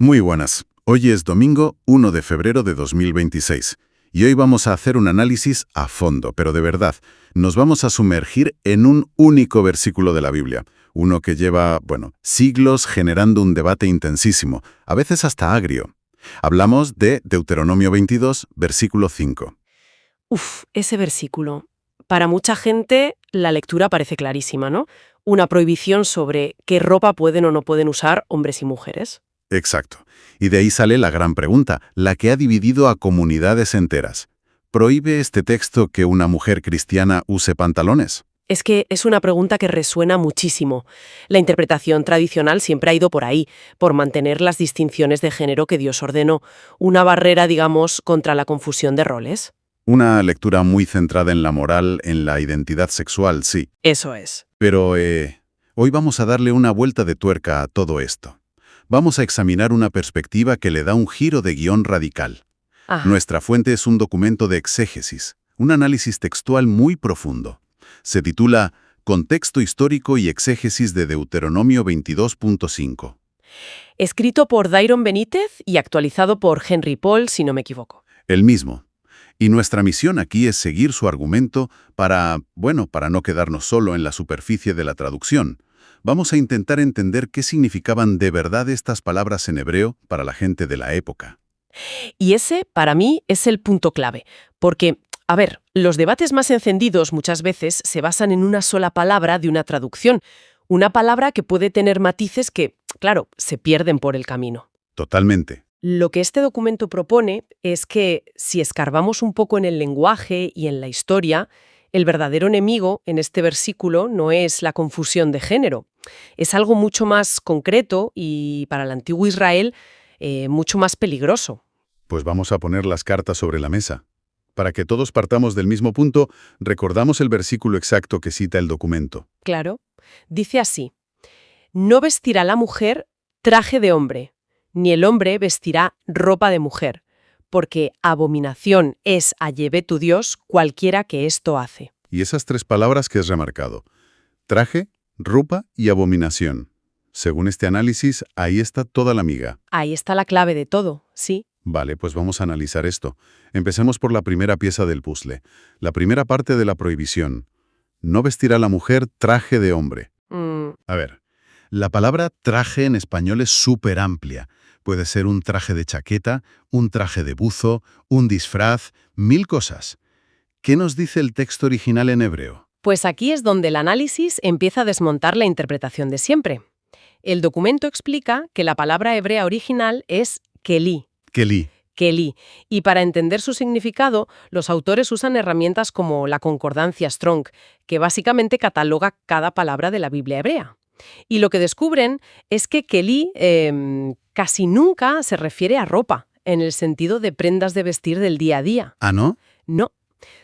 Muy buenas. Hoy es domingo 1 de febrero de 2026 y hoy vamos a hacer un análisis a fondo, pero de verdad, nos vamos a sumergir en un único versículo de la Biblia, uno que lleva, siglos generando un debate intensísimo, a veces hasta agrio. Hablamos de Deuteronomio 22, versículo 5. Ese versículo. Para mucha gente, la lectura parece clarísima, ¿no? Una prohibición sobre qué ropa pueden o no pueden usar hombres y mujeres. Exacto. Y de ahí sale la gran pregunta, la que ha dividido a comunidades enteras. ¿Prohíbe este texto que una mujer cristiana use pantalones? Es que es una pregunta que resuena muchísimo. La interpretación tradicional siempre ha ido por ahí, por mantener las distinciones de género que Dios ordenó, una barrera, digamos, contra la confusión de roles. Una lectura muy centrada en la moral, en la identidad sexual, sí. Eso es. Pero hoy vamos a darle una vuelta de tuerca a todo esto. Vamos a examinar una perspectiva que le da un giro de guión radical. Nuestra fuente es un documento de exégesis, un análisis textual muy profundo. Se titula Contexto histórico y exégesis de Deuteronomio 22.5. Escrito por Dairon Benítez y actualizado por Henry Paul, si no me equivoco. El mismo. Y nuestra misión aquí es seguir su argumento para no quedarnos solo en la superficie de la traducción. Vamos a intentar entender qué significaban de verdad estas palabras en hebreo para la gente de la época. Y ese, para mí, es el punto clave. Porque, los debates más encendidos muchas veces se basan en una sola palabra de una traducción. Una palabra que puede tener matices que, claro, se pierden por el camino. Totalmente. Lo que este documento propone es que, si escarbamos un poco en el lenguaje y en la historia, el verdadero enemigo en este versículo no es la confusión de género. Es algo mucho más concreto y, para el antiguo Israel, mucho más peligroso. Pues vamos a poner las cartas sobre la mesa. Para que todos partamos del mismo punto, recordamos el versículo exacto que cita el documento. Claro. Dice así: no vestirá la mujer traje de hombre, ni el hombre vestirá ropa de mujer, porque abominación es a Yahvé tu Dios cualquiera que esto hace. Y esas tres palabras que has remarcado: traje, ropa y abominación. Según este análisis, ahí está toda la miga. Ahí está la clave de todo, sí. Vale, pues vamos a analizar esto. Empecemos por la primera pieza del puzzle, la primera parte de la prohibición. No vestirá la mujer traje de hombre. A ver, la palabra traje en español es súper amplia. Puede ser un traje de chaqueta, un traje de buzo, un disfraz, 1000 cosas. ¿Qué nos dice el texto original en hebreo? Pues aquí es donde el análisis empieza a desmontar la interpretación de siempre. El documento explica que la palabra hebrea original es kelí. Kelí. Y para entender su significado, los autores usan herramientas como la concordancia Strong, que básicamente cataloga cada palabra de la Biblia hebrea. Y lo que descubren es que kelí casi nunca se refiere a ropa, en el sentido de prendas de vestir del día a día. ¿Ah, no? No.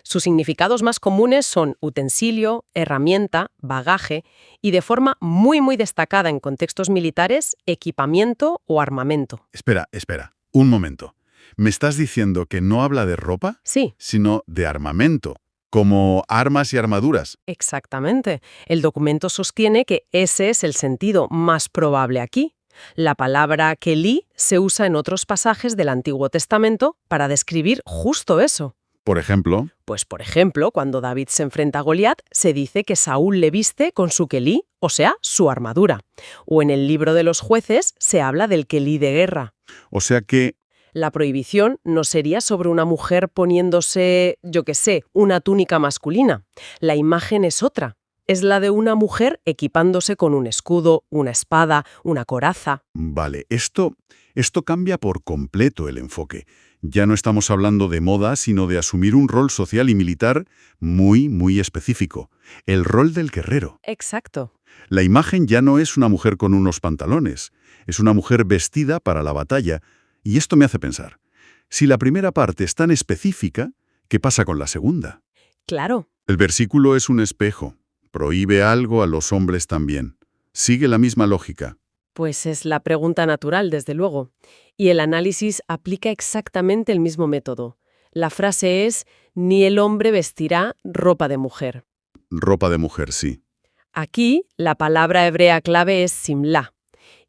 Sus significados más comunes son utensilio, herramienta, bagaje y, de forma muy destacada en contextos militares, equipamiento o armamento. Espera, un momento. ¿Me estás diciendo que no habla de ropa? Sí. Sino de armamento, como armas y armaduras. Exactamente. El documento sostiene que ese es el sentido más probable aquí. La palabra kelí se usa en otros pasajes del Antiguo Testamento para describir justo eso. Por ejemplo, Pues, por ejemplo, cuando David se enfrenta a Goliat, se dice que Saúl le viste con su kelí, o sea, su armadura. O en el libro de los jueces se habla del kelí de guerra. o sea que La prohibición no sería sobre una mujer poniéndose, una túnica masculina. La imagen es otra. Es la de una mujer equipándose con un escudo, una espada, una coraza. Vale, esto cambia por completo el enfoque. Ya no estamos hablando de moda, sino de asumir un rol social y militar muy específico. El rol del guerrero. Exacto. La imagen ya no es una mujer con unos pantalones, es una mujer vestida para la batalla. Y esto me hace pensar, si la primera parte es tan específica, ¿qué pasa con la segunda? Claro. El versículo es un espejo. Prohíbe algo a los hombres también. Sigue la misma lógica. Pues es la pregunta natural, desde luego. Y el análisis aplica exactamente el mismo método. La frase es: ni el hombre vestirá ropa de mujer. Ropa de mujer, sí. Aquí, la palabra hebrea clave es simlá.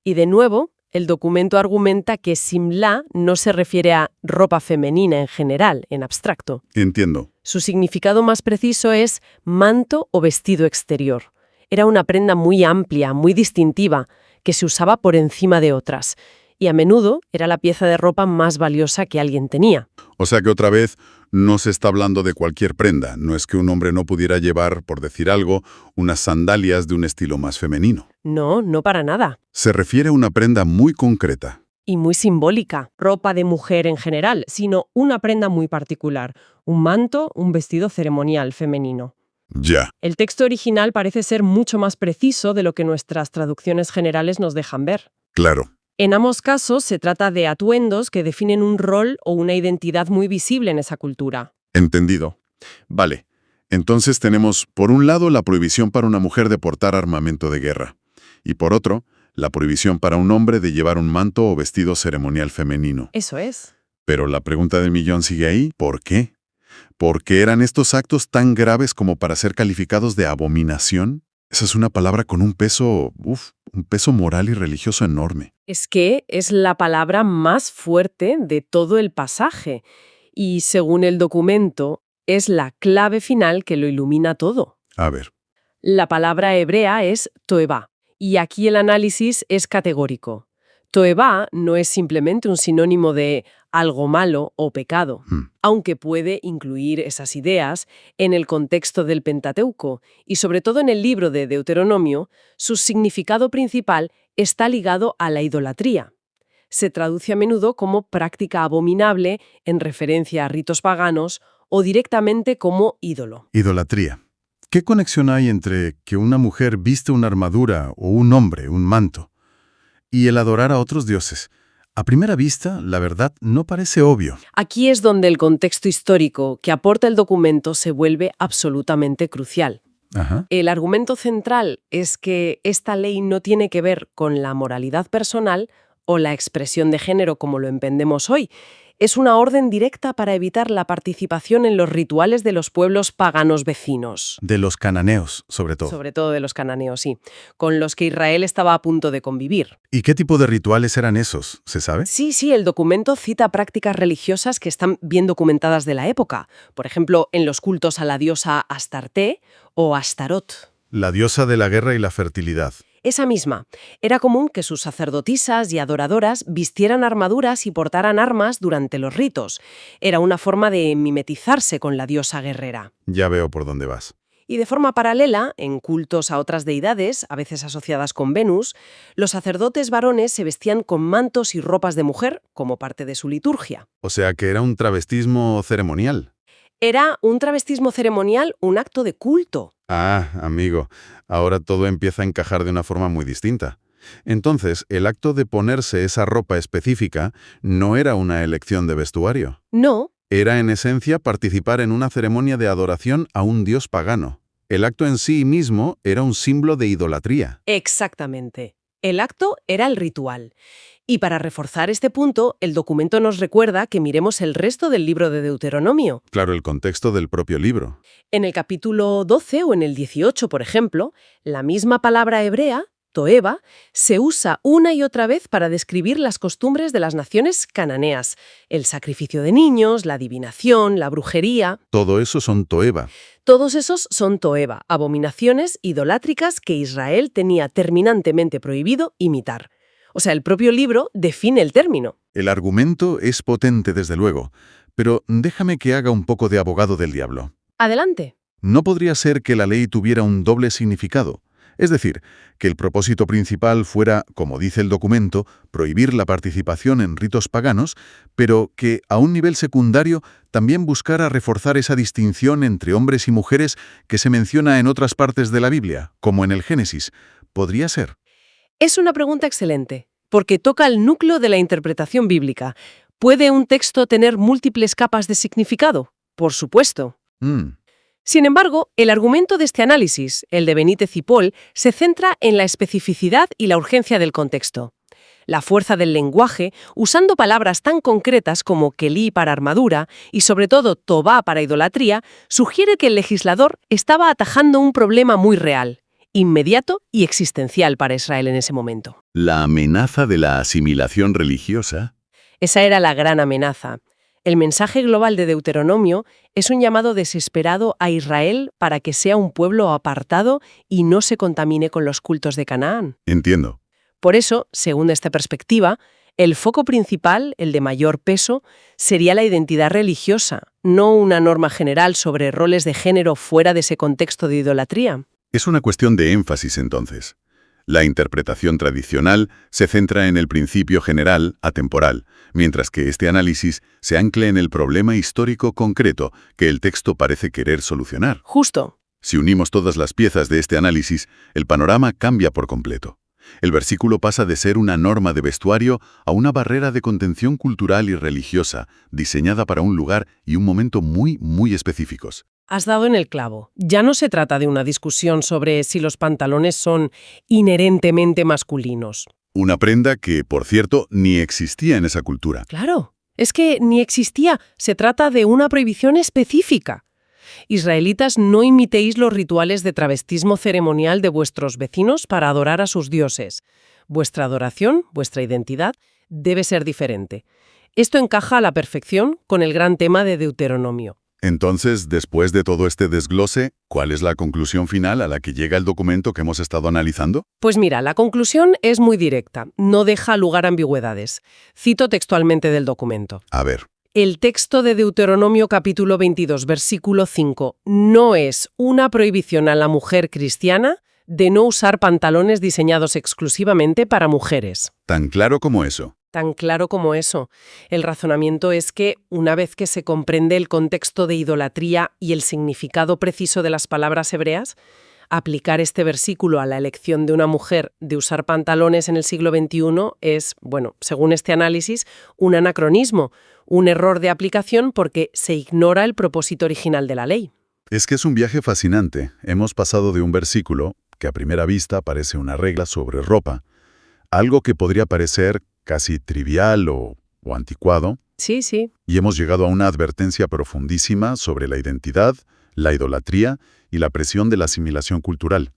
Y de nuevo, el documento argumenta que simlá no se refiere a ropa femenina en general, en abstracto. Entiendo. Su significado más preciso es manto o vestido exterior. Era una prenda muy amplia, muy distintiva, que se usaba por encima de otras, y a menudo era la pieza de ropa más valiosa que alguien tenía. O sea que otra vez no se está hablando de cualquier prenda. No es que un hombre no pudiera llevar, por decir algo, unas sandalias de un estilo más femenino. No, no para nada. Se refiere a una prenda muy concreta. Y muy simbólica. Ropa de mujer en general, sino una prenda muy particular, un manto, un vestido ceremonial femenino. Ya. El texto original parece ser mucho más preciso de lo que nuestras traducciones generales nos dejan ver. Claro. En ambos casos se trata de atuendos que definen un rol o una identidad muy visible en esa cultura. Entendido. Vale. Entonces tenemos, por un lado, la prohibición para una mujer de portar armamento de guerra. Y por otro, la prohibición para un hombre de llevar un manto o vestido ceremonial femenino. Eso es. Pero la pregunta del millón sigue ahí. ¿Por qué? ¿Por qué eran estos actos tan graves como para ser calificados de abominación? Esa es una palabra con un peso moral y religioso enorme. Es que es la palabra más fuerte de todo el pasaje y, según el documento, es la clave final que lo ilumina todo. A ver. La palabra hebrea es toevá, y aquí el análisis es categórico. Toevá no es simplemente un sinónimo de algo malo o pecado, aunque puede incluir esas ideas en el contexto del Pentateuco y sobre todo en el libro de Deuteronomio, su significado principal está ligado a la idolatría. Se traduce a menudo como práctica abominable en referencia a ritos paganos o directamente como ídolo. Idolatría. ¿Qué conexión hay entre que una mujer viste una armadura o un hombre un manto y el adorar a otros dioses? A primera vista, la verdad no parece obvio. Aquí es donde el contexto histórico que aporta el documento se vuelve absolutamente crucial. Ajá. El argumento central es que esta ley no tiene que ver con la moralidad personal o la expresión de género como lo entendemos hoy. Es una orden directa para evitar la participación en los rituales de los pueblos paganos vecinos. De los cananeos, sobre todo. Sobre todo de los cananeos, sí, con los que Israel estaba a punto de convivir. ¿Y qué tipo de rituales eran esos? ¿Se sabe? Sí, el documento cita prácticas religiosas que están bien documentadas de la época. Por ejemplo, en los cultos a la diosa Astarte o Astarot. La diosa de la guerra y la fertilidad. Esa misma. Era común que sus sacerdotisas y adoradoras vistieran armaduras y portaran armas durante los ritos. Era una forma de mimetizarse con la diosa guerrera. Ya veo por dónde vas. Y de forma paralela, en cultos a otras deidades, a veces asociadas con Venus, los sacerdotes varones se vestían con mantos y ropas de mujer como parte de su liturgia. O sea que era un travestismo ceremonial. Era un travestismo ceremonial, un acto de culto. Ah, amigo, ahora todo empieza a encajar de una forma muy distinta. Entonces, el acto de ponerse esa ropa específica no era una elección de vestuario. No. Era, en esencia, participar en una ceremonia de adoración a un dios pagano. El acto en sí mismo era un símbolo de idolatría. Exactamente. El acto era el ritual. Y para reforzar este punto, el documento nos recuerda que miremos el resto del libro de Deuteronomio. Claro, el contexto del propio libro. En el capítulo 12 o en el 18, por ejemplo, la misma palabra hebrea, toeva, se usa una y otra vez para describir las costumbres de las naciones cananeas. El sacrificio de niños, la adivinación, la brujería. Todo eso son toeva. Todos esos son toeva, abominaciones idolátricas que Israel tenía terminantemente prohibido imitar. O sea, el propio libro define el término. El argumento es potente, desde luego, pero déjame que haga un poco de abogado del diablo. Adelante. ¿No podría ser que la ley tuviera un doble significado? Es decir, que el propósito principal fuera, como dice el documento, prohibir la participación en ritos paganos, pero que, a un nivel secundario, también buscara reforzar esa distinción entre hombres y mujeres que se menciona en otras partes de la Biblia, como en el Génesis. ¿Podría ser? Es una pregunta excelente, porque toca el núcleo de la interpretación bíblica. ¿Puede un texto tener múltiples capas de significado? Por supuesto. Sin embargo, el argumento de este análisis, el de Benítez y Paul, se centra en la especificidad y la urgencia del contexto. La fuerza del lenguaje, usando palabras tan concretas como kelí para armadura y sobre todo tobá para idolatría, sugiere que el legislador estaba atajando un problema muy real. inmediato y existencial para Israel en ese momento. La amenaza de la asimilación religiosa. Esa era la gran amenaza. El mensaje global de Deuteronomio es un llamado desesperado a Israel para que sea un pueblo apartado y no se contamine con los cultos de Canaán. Entiendo. Por eso, según esta perspectiva, el foco principal, el de mayor peso, sería la identidad religiosa, no una norma general sobre roles de género fuera de ese contexto de idolatría. Es una cuestión de énfasis, entonces. La interpretación tradicional se centra en el principio general, atemporal, mientras que este análisis se ancle en el problema histórico concreto que el texto parece querer solucionar. Justo. Si unimos todas las piezas de este análisis, el panorama cambia por completo. El versículo pasa de ser una norma de vestuario a una barrera de contención cultural y religiosa, diseñada para un lugar y un momento muy, muy específicos. Has dado en el clavo. Ya no se trata de una discusión sobre si los pantalones son inherentemente masculinos. Una prenda que, por cierto, ni existía en esa cultura. Claro, es que ni existía. Se trata de una prohibición específica. Israelitas, no imitéis los rituales de travestismo ceremonial de vuestros vecinos para adorar a sus dioses. Vuestra adoración, vuestra identidad, debe ser diferente. Esto encaja a la perfección con el gran tema de Deuteronomio. Entonces, después de todo este desglose, ¿cuál es la conclusión final a la que llega el documento que hemos estado analizando? Pues mira, la conclusión es muy directa, no deja lugar a ambigüedades. Cito textualmente del documento. A ver. El texto de Deuteronomio capítulo 22, versículo 5, no es una prohibición a la mujer cristiana de no usar pantalones diseñados exclusivamente para mujeres. Tan claro como eso. Tan claro como eso. El razonamiento es que, una vez que se comprende el contexto de idolatría y el significado preciso de las palabras hebreas, aplicar este versículo a la elección de una mujer de usar pantalones en el siglo XXI es, bueno, según este análisis, un anacronismo, un error de aplicación porque se ignora el propósito original de la ley. Es que es un viaje fascinante. Hemos pasado de un versículo, que a primera vista parece una regla sobre ropa, algo que podría parecer casi trivial o anticuado. Sí, sí. Y hemos llegado a una advertencia profundísima sobre la identidad, la idolatría y la presión de la asimilación cultural.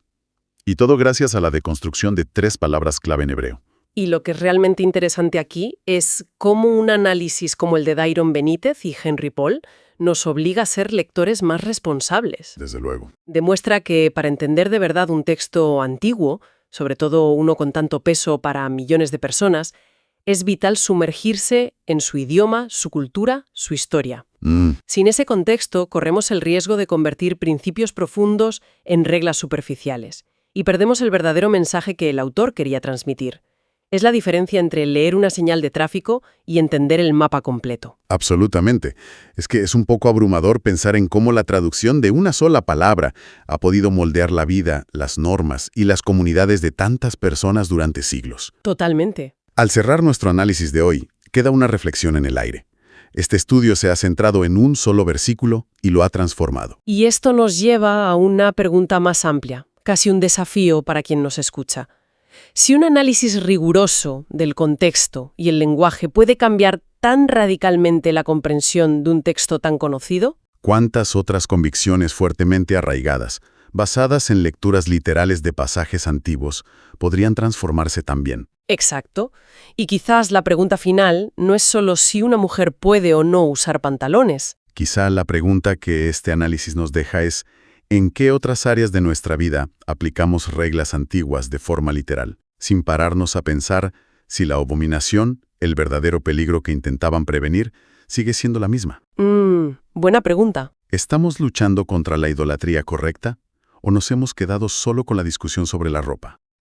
Y todo gracias a la deconstrucción de 3 palabras clave en hebreo. Y lo que es realmente interesante aquí es cómo un análisis como el de Dairon Benítez y Henry Paul nos obliga a ser lectores más responsables. Desde luego. Demuestra que para entender de verdad un texto antiguo, sobre todo uno con tanto peso para millones de personas, es vital sumergirse en su idioma, su cultura, su historia. Sin ese contexto, corremos el riesgo de convertir principios profundos en reglas superficiales y perdemos el verdadero mensaje que el autor quería transmitir. Es la diferencia entre leer una señal de tráfico y entender el mapa completo. Absolutamente. Es que es un poco abrumador pensar en cómo la traducción de una sola palabra ha podido moldear la vida, las normas y las comunidades de tantas personas durante siglos. Totalmente. Al cerrar nuestro análisis de hoy, queda una reflexión en el aire. Este estudio se ha centrado en un solo versículo y lo ha transformado. Y esto nos lleva a una pregunta más amplia, casi un desafío para quien nos escucha. Si un análisis riguroso del contexto y el lenguaje puede cambiar tan radicalmente la comprensión de un texto tan conocido, ¿cuántas otras convicciones fuertemente arraigadas, basadas en lecturas literales de pasajes antiguos, podrían transformarse también? Exacto. Y quizás la pregunta final no es solo si una mujer puede o no usar pantalones. Quizá la pregunta que este análisis nos deja es: ¿en qué otras áreas de nuestra vida aplicamos reglas antiguas de forma literal, sin pararnos a pensar si la abominación, el verdadero peligro que intentaban prevenir, sigue siendo la misma? Buena pregunta. ¿Estamos luchando contra la idolatría correcta o nos hemos quedado solo con la discusión sobre la ropa?